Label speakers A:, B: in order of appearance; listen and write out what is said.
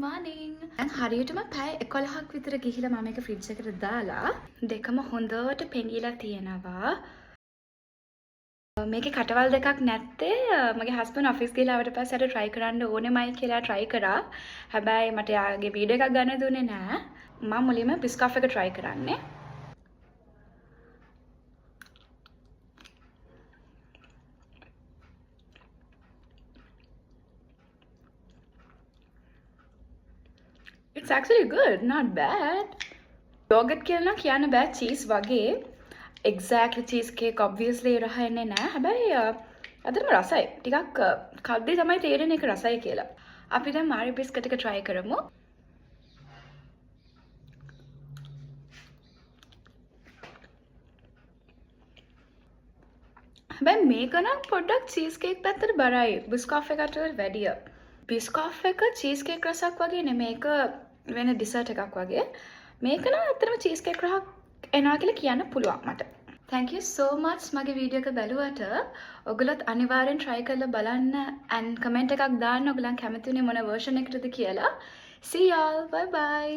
A: morning. දැන් හරියටම පැය 11ක් විතර ගිහිලා මම මේක ෆ්‍රිජ් එකට දාලා දෙකම හොඳට පෙඟිලා තියෙනවා. මේකේ කටවල් දෙකක් නැත්තේ මගේ හස්බන්ඩ් ඔෆිස් ගිහලා ආවට පස්සේ අර try කරන්න ඕනෙමයි කියලා try කරා. හැබැයි මට යාගේ වීඩියෝ එකක් ගන්න දුන්නේ නැහැ. මම මුලින්ම බිස්කෆ් එක try කරන්නේ. It's actually good, not bad. Yogurt කියලා කියන්න බෑ cheese වගේ. Exactly cheese cake obviously රහ එන්නේ නැහැ. හැබැයි අදටම රසයි. ටිකක් කද්දී තමයි තේරෙන්නේ ඒක රසයි කියලා. අපි දැන් මාරි බිස්කට් එක try කරමු. හැබැයි මේක නම් පොඩ්ඩක් cheese cake පැත්තට බරයි. බිස්කෆ් එකට වැඩිය. බිස්කෆ් එක cheese cake රසක් වගේ නෙමෙයි. ඒක වෙන dessert එකක් වගේ. මේක නම් ඇත්තටම cheese cake රහක් එනවා කියලා කියන්න පුළුවන් මට. Thank you so much මගේ වීඩියෝ එක බැලුවට. ඔයගොල්ලොත් අනිවාර්යෙන් try කරලා බලන්න and comment එකක් දාන්න ඔයගොල්ලන් කැමති උනේ මොන version එකටද කියලා. See y'all. Bye bye.